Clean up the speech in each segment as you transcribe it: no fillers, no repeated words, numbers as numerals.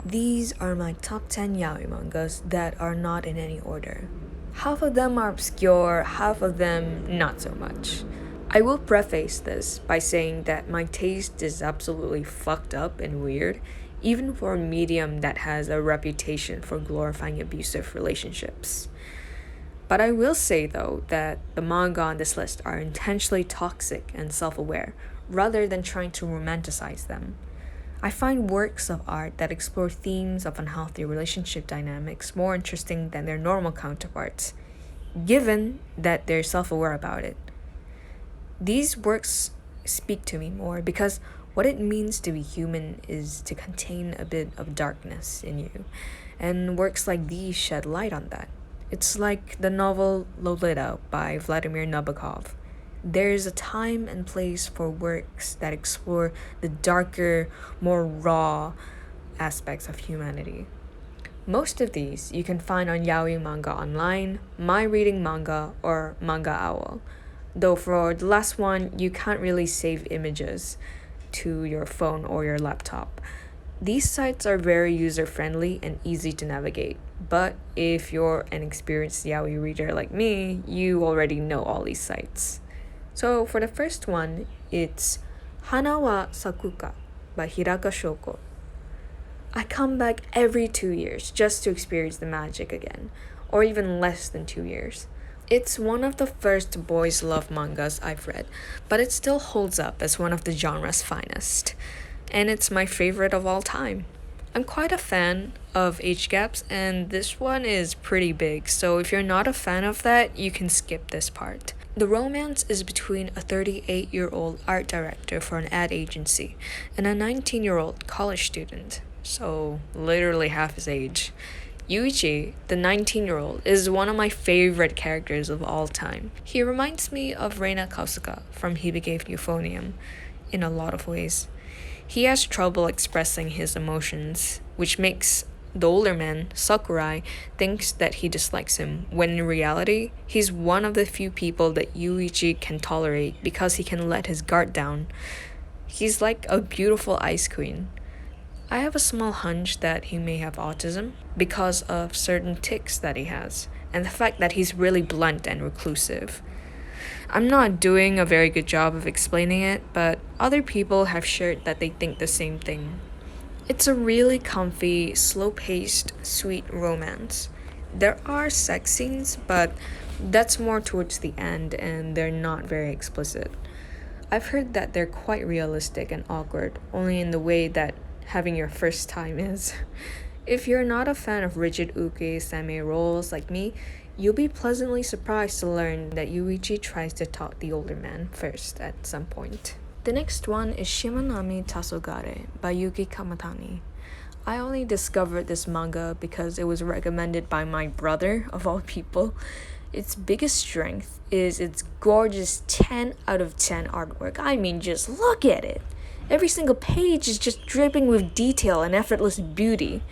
These are my top 10 yaoi mangas that are not in any order. Half of them are obscure, half of them not so much. I will preface this by saying that my taste is absolutely fucked up and weird, even for a medium that has a reputation for glorifying abusive relationships. But I will say though that the manga on this list are intentionally toxic and self-aware, rather than trying to romanticize them. I find works of art that explore themes of unhealthy relationship dynamics more interesting than their normal counterparts, given that they're self-aware about it. These works speak to me more because what it means to be human is to contain a bit of darkness in you, and works like these shed light on that. It's like the novel Lolita by Vladimir Nabokov. There's a time and place for works that explore the darker, more raw aspects of humanity. Most of these you can find on Yaoi Manga Online, My Reading Manga, or Manga Owl. Though for the last one, you can't really save images to your phone or your laptop. These sites are very user-friendly and easy to navigate, but if you're an experienced yaoi reader like me, you already know all these sites. So for the first one, it's Hanawa Sakuka by Hidaka Shoko. I come back every 2 years just to experience the magic again, or even less than 2 years. It's one of the first boys' love mangas I've read, but it still holds up as one of the genre's finest. And it's my favorite of all time. I'm quite a fan of age gaps, and this one is pretty big, so if you're not a fan of that, you can skip this part. The romance is between a 38-year-old art director for an ad agency and a 19-year-old college student, so literally half his age. Yuuki, the 19-year-old, is one of my favorite characters of all time. He reminds me of Reina Kasuga from Hibike Euphonium in a lot of ways. He has trouble expressing his emotions, which makes the older man, Sakurai, thinks that he dislikes him, when in reality, he's one of the few people that Yuichi can tolerate because he can let his guard down. He's like a beautiful ice queen. I have a small hunch that he may have autism because of certain tics that he has, and the fact that he's really blunt and reclusive. I'm not doing a very good job of explaining it, but other people have shared that they think the same thing. It's a really comfy, slow-paced, sweet romance. There are sex scenes, but that's more towards the end and they're not very explicit. I've heard that they're quite realistic and awkward, only in the way that having your first time is. If you're not a fan of rigid uke same roles like me, you'll be pleasantly surprised to learn that Yuichi tries to talk the older man first at some point. The next one is Shimonami Tasogare by Yuki Kamatani. I only discovered this manga because it was recommended by my brother, of all people. Its biggest strength is its gorgeous 10 out of 10 artwork. I mean, just look at it! Every single page is just dripping with detail and effortless beauty.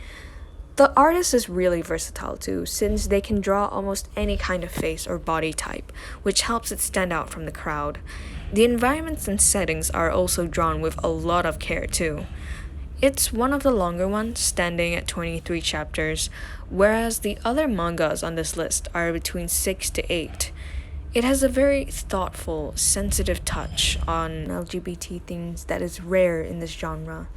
The artist is really versatile too, since they can draw almost any kind of face or body type, which helps it stand out from the crowd. The environments and settings are also drawn with a lot of care too. It's one of the longer ones, standing at 23 chapters, whereas the other mangas on this list are between 6 to 8. It has a very thoughtful, sensitive touch on LGBT themes that is rare in this genre.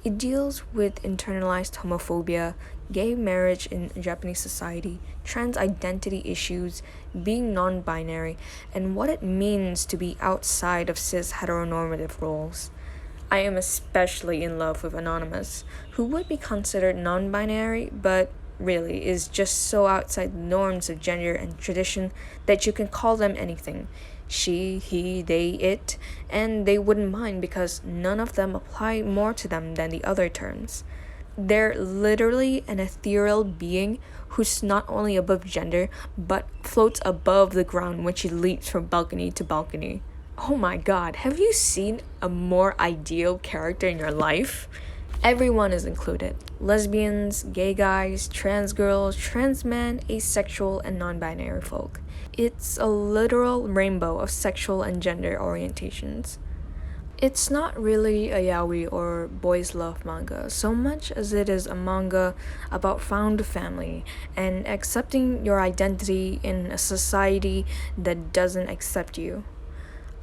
It deals with internalized homophobia, gay marriage in Japanese society, trans identity issues, being non-binary, and what it means to be outside of cis heteronormative roles. I am especially in love with Anonymous, who would be considered non-binary, but really is just so outside the norms of gender and tradition that you can call them anything. She, he, they, it, and they wouldn't mind because none of them apply more to them than the other terms. They're literally an ethereal being who's not only above gender, but floats above the ground when she leaps from balcony to balcony. Oh my god, have you seen a more ideal character in your life? Everyone is included. Lesbians, gay guys, trans girls, trans men, asexual, and non-binary folk. It's a literal rainbow of sexual and gender orientations. It's not really a yaoi or boys love manga so much as it is a manga about found family and accepting your identity in a society that doesn't accept you.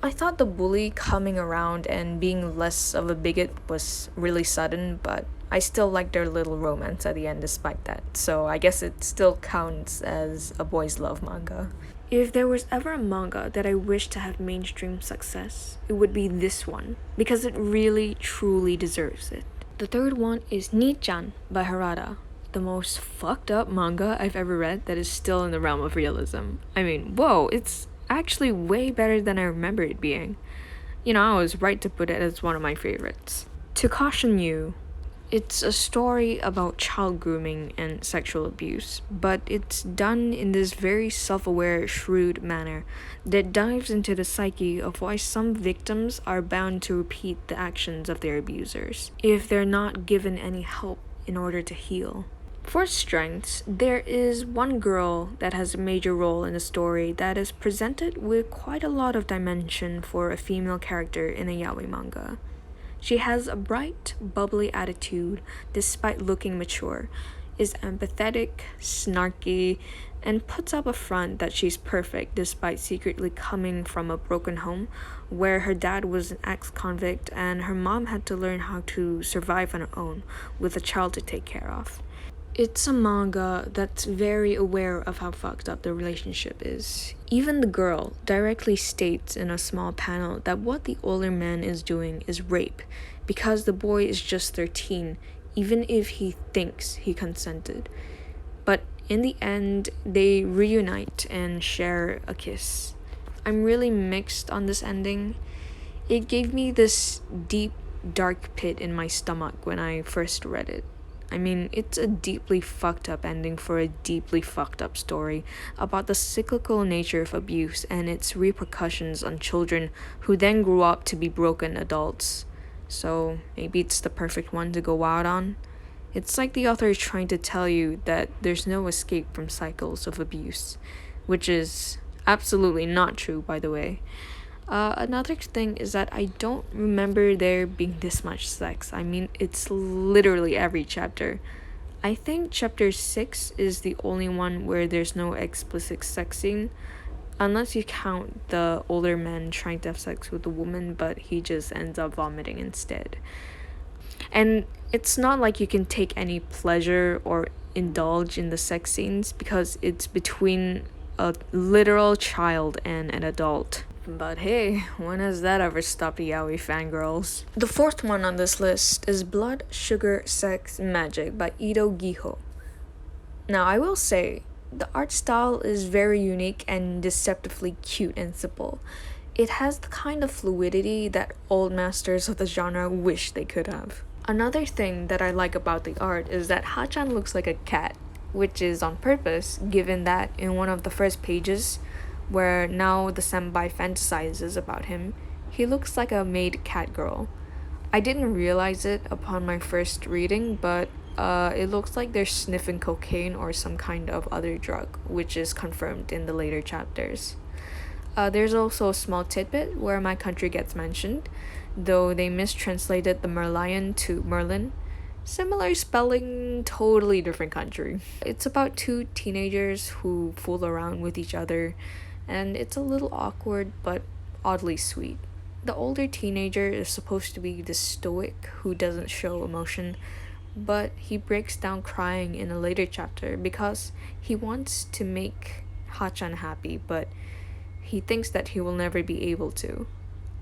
I thought the bully coming around and being less of a bigot was really sudden, but I still like their little romance at the end despite that, so I guess it still counts as a boys love manga. If there was ever a manga that I wish to have mainstream success, it would be this one, because it really truly deserves it. The third one is Niichan by Harada, the most fucked up manga I've ever read that is still in the realm of realism. I mean, whoa, it's actually way better than I remember it being. You know, I was right to put it as one of my favorites. To caution you, it's a story about child grooming and sexual abuse, but it's done in this very self-aware, shrewd manner that dives into the psyche of why some victims are bound to repeat the actions of their abusers if they're not given any help in order to heal. For strengths, there is one girl that has a major role in the story that is presented with quite a lot of dimension for a female character in a yaoi manga. She has a bright, bubbly attitude despite looking mature, is empathetic, snarky, and puts up a front that she's perfect despite secretly coming from a broken home where her dad was an ex-convict and her mom had to learn how to survive on her own with a child to take care of. It's a manga that's very aware of how fucked up the relationship is. Even the girl directly states in a small panel that what the older man is doing is rape because the boy is just 13, even if he thinks he consented. But in the end, they reunite and share a kiss. I'm really mixed on this ending. It gave me this deep, dark pit in my stomach when I first read it. I mean, it's a deeply fucked up ending for a deeply fucked up story about the cyclical nature of abuse and its repercussions on children who then grew up to be broken adults. So maybe it's the perfect one to go out on. It's like the author is trying to tell you that there's no escape from cycles of abuse, which is absolutely not true, by the way. Another thing is that I don't remember there being this much sex. I mean, it's literally every chapter. I think chapter 6 is the only one where there's no explicit sex scene, unless you count the older man trying to have sex with the woman, but he just ends up vomiting instead. And it's not like you can take any pleasure or indulge in the sex scenes because it's between a literal child and an adult. But hey, when has that ever stopped yaoi fangirls? The fourth one on this list is Blood, Sugar, Sex, Magic by Gihou. Now I will say, the art style is very unique and deceptively cute and simple. It has the kind of fluidity that old masters of the genre wish they could have. Another thing that I like about the art is that Hachan looks like a cat, which is on purpose given that in one of the first pages, where now the senpai fantasizes about him, he looks like a maid cat girl. I didn't realize it upon my first reading, but it looks like they're sniffing cocaine or some kind of other drug, which is confirmed in the later chapters. There's also a small tidbit where my country gets mentioned, though they mistranslated the Merlion to Merlin. Similar spelling, totally different country. It's about two teenagers who fool around with each other, and it's a little awkward but oddly sweet. The older teenager is supposed to be the stoic who doesn't show emotion, but he breaks down crying in a later chapter because he wants to make Hachan happy, but he thinks that he will never be able to.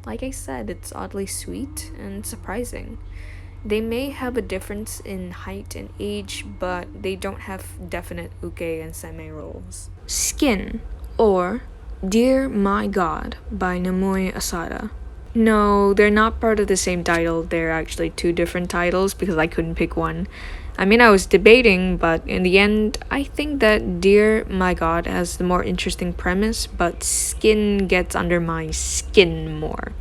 Like I said, it's oddly sweet and surprising. They may have a difference in height and age, but they don't have definite uke and seme roles. Skin, or Dear My God by Nemui Asada. No, they're not part of the same title. They're actually two different titles because I couldn't pick one. I mean, I was debating, but in the end, I think that Dear My God has the more interesting premise, but Skin gets under my skin more.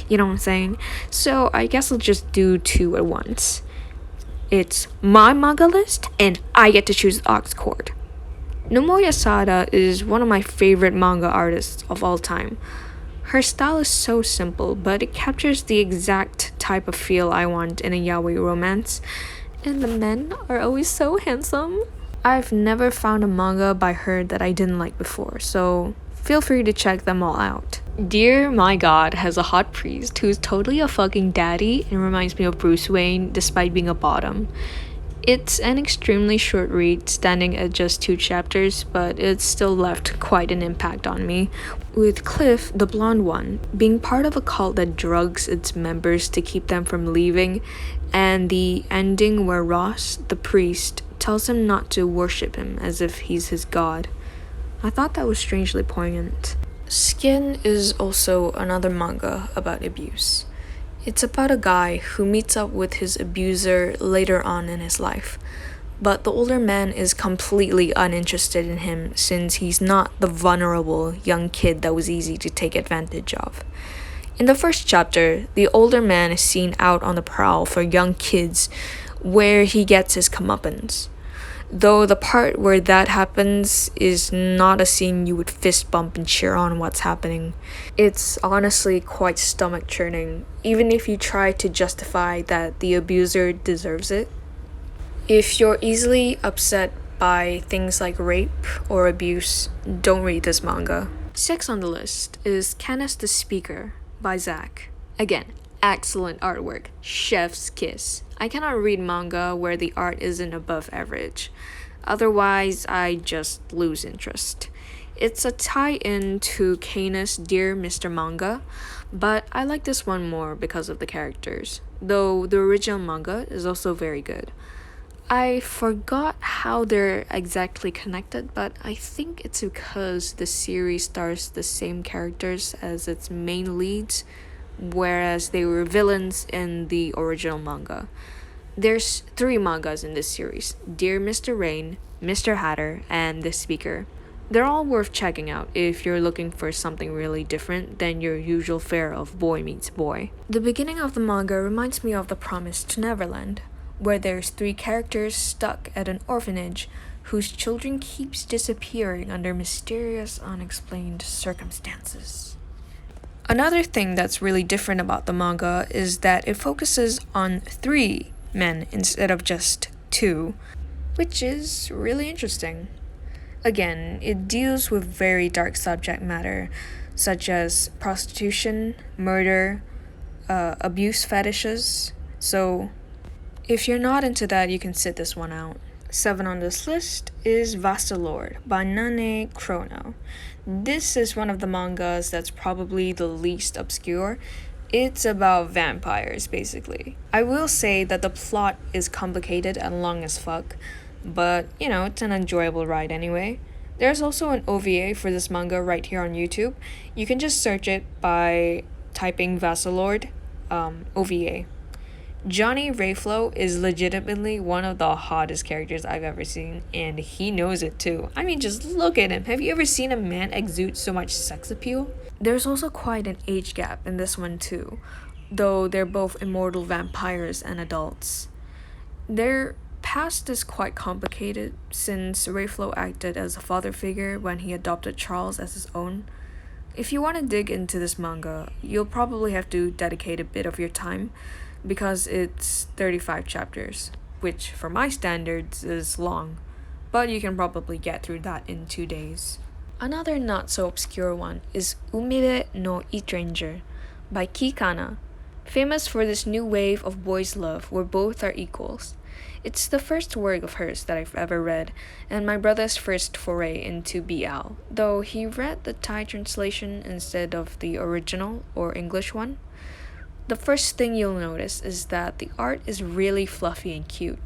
You know what I'm saying? So I guess I'll just do two at once. It's my manga list, and I get to choose the aux chord. Nomoi Asada is one of my favorite manga artists of all time. Her style is so simple, but it captures the exact type of feel I want in a yaoi romance, and the men are always so handsome. I've never found a manga by her that I didn't like before, so feel free to check them all out. Dear My God has a hot priest who's totally a fucking daddy and reminds me of Bruce Wayne despite being a bottom. It's an extremely short read, standing at just 2 chapters, but it still left quite an impact on me. With Cliff, the blonde one, being part of a cult that drugs its members to keep them from leaving, and the ending where Ross, the priest, tells him not to worship him as if he's his god. I thought that was strangely poignant. Skin is also another manga about abuse. It's about a guy who meets up with his abuser later on in his life, but the older man is completely uninterested in him since he's not the vulnerable young kid that was easy to take advantage of. In the first chapter, the older man is seen out on the prowl for young kids where he gets his comeuppance. Though the part where that happens is not a scene you would fist bump and cheer on what's happening. It's honestly quite stomach churning, even if you try to justify that the abuser deserves it. If you're easily upset by things like rape or abuse, don't read this manga. 6 on the list is Canis the Speaker by ZAKK. Again, excellent artwork, chef's kiss. I cannot read manga where the art isn't above average. Otherwise, I just lose interest. It's a tie-in to Canis' Dear Mr. Manga, but I like this one more because of the characters, though the original manga is also very good. I forgot how they're exactly connected, but I think it's because the series stars the same characters as its main leads, whereas they were villains in the original manga. There's 3 mangas in this series: Dear Mr. Rain, Mr. Hatter, and The Speaker. They're all worth checking out if you're looking for something really different than your usual fare of boy meets boy. The beginning of the manga reminds me of The Promised Neverland, where there's 3 characters stuck at an orphanage whose children keeps disappearing under mysterious, unexplained circumstances. Another thing that's really different about the manga is that it focuses on 3 men instead of just 2, which is really interesting. Again, it deals with very dark subject matter, such as prostitution, murder, abuse fetishes, so if you're not into that, you can sit this one out. 7 on this list is Vassalord by Chrono. This is one of the mangas that's probably the least obscure. It's about vampires, basically. I will say that the plot is complicated and long as fuck, but, it's an enjoyable ride anyway. There's also an OVA for this manga right here on YouTube. You can just search it by typing Vassalord, OVA. Johnny Rayflow is legitimately one of the hottest characters I've ever seen, and he knows it too. I mean, just look at him. Have you ever seen a man exude so much sex appeal? There's also quite an age gap in this one too, though they're both immortal vampires and adults. Their past is quite complicated since Rayflow acted as a father figure when he adopted Charles as his own. If you want to dig into this manga, you'll probably have to dedicate a bit of your time, because it's 35 chapters, which for my standards is long, but you can probably get through that in 2 days. Another not so obscure one is Umibe no Itranger by Kana, famous for this new wave of boys' love where both are equals. It's the first work of hers that I've ever read, and my brother's first foray into BL, though he read the Thai translation instead of the original or English one. The first thing you'll notice is that the art is really fluffy and cute,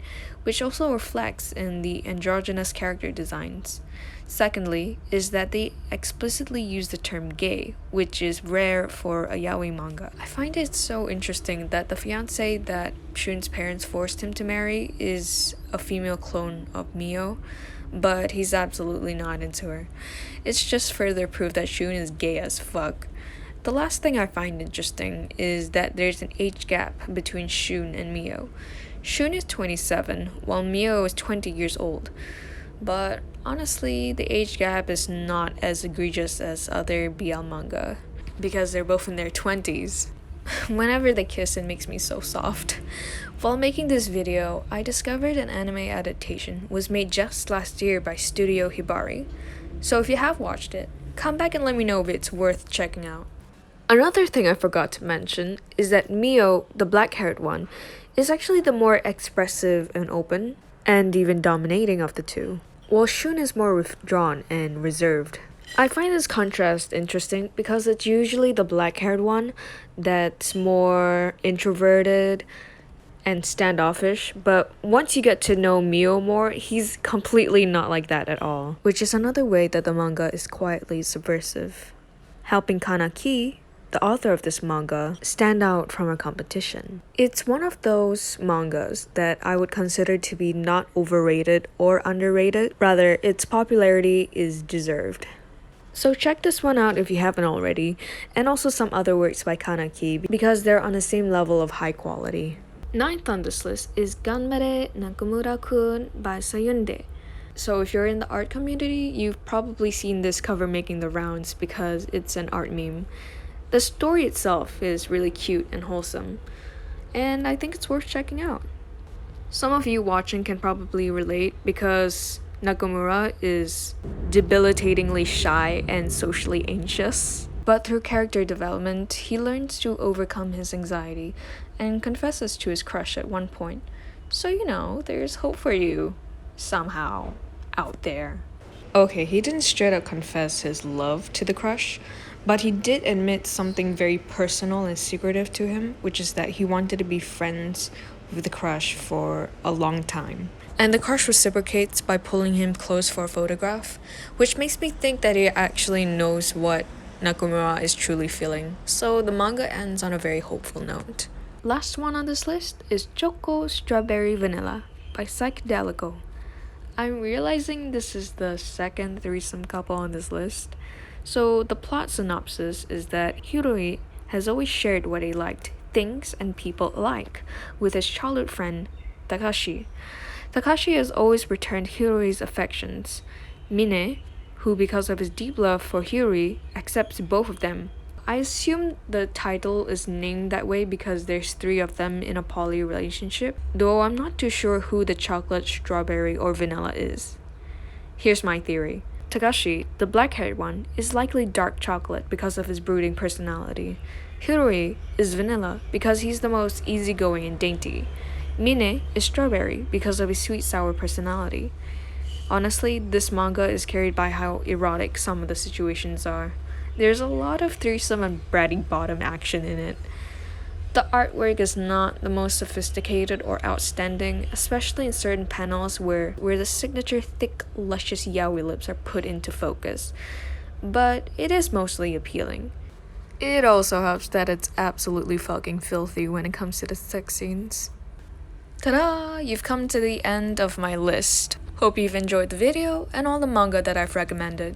which also reflects in the androgynous character designs. Secondly, is that they explicitly use the term gay, which is rare for a yaoi manga. I find it so interesting that the fiancé that Shun's parents forced him to marry is a female clone of Mio, but he's absolutely not into her. It's just further proof that Shun is gay as fuck. The last thing I find interesting is that there's an age gap between Shun and Mio. Shun is 27, while Mio is 20 years old. But honestly, the age gap is not as egregious as other BL manga. because they're both in their 20s. Whenever they kiss, it makes me so soft. While making this video, I discovered an anime adaptation was made just last year by Studio Hibari. So if you have watched it, come back and let me know if it's worth checking out. Another thing I forgot to mention is that Mio, the black-haired one, is actually the more expressive and open, and even dominating of the two, while Shun is more withdrawn and reserved. I find this contrast interesting because it's usually the black-haired one that's more introverted and standoffish, but once you get to know Mio more, he's completely not like that at all, which is another way that the manga is quietly subversive, helping Kanaki, the author of this manga, stand out from her competition. It's one of those mangas that I would consider to be not overrated or underrated, rather its popularity is deserved. So check this one out if you haven't already, and also some other works by Kanaki because they're on the same level of high quality. Ninth on this list is Ganbare Nakamura-kun by Syundei. So if you're in the art community, you've probably seen this cover making the rounds because it's an art meme. The story itself is really cute and wholesome, and I think it's worth checking out. Some of you watching can probably relate because Nakamura is debilitatingly shy and socially anxious. But through character development, he learns to overcome his anxiety and confesses to his crush at one point. So there's hope for you, somehow, out there. Okay, he didn't straight up confess his love to the crush, but he did admit something very personal and secretive to him, which is that he wanted to be friends with the crush for a long time. And the crush reciprocates by pulling him close for a photograph, which makes me think that he actually knows what Nakamura is truly feeling. So the manga ends on a very hopeful note. Last one on this list is Choco Strawberry Vanilla by Psyche Delico. I'm realizing this is the second threesome couple on this list. So the plot synopsis is that Hiroi has always shared what he liked, things and people alike, with his childhood friend Takashi. Takashi has always returned Hiroi's affections. Mine, who because of his deep love for Hiroi, accepts both of them. I assume the title is named that way because there's 3 of them in a poly relationship, though I'm not too sure who the chocolate, strawberry, or vanilla is. Here's my theory. Takashi, the black-haired one, is likely dark chocolate because of his brooding personality. Hiroi is vanilla because he's the most easygoing and dainty. Mine is strawberry because of his sweet-sour personality. Honestly, this manga is carried by how erotic some of the situations are. There's a lot of threesome and bratty bottom action in it. The artwork is not the most sophisticated or outstanding, especially in certain panels where the signature thick, luscious yaoi lips are put into focus. But it is mostly appealing. It also helps that it's absolutely fucking filthy when it comes to the sex scenes. Ta-da! You've come to the end of my list. Hope you've enjoyed the video and all the manga that I've recommended.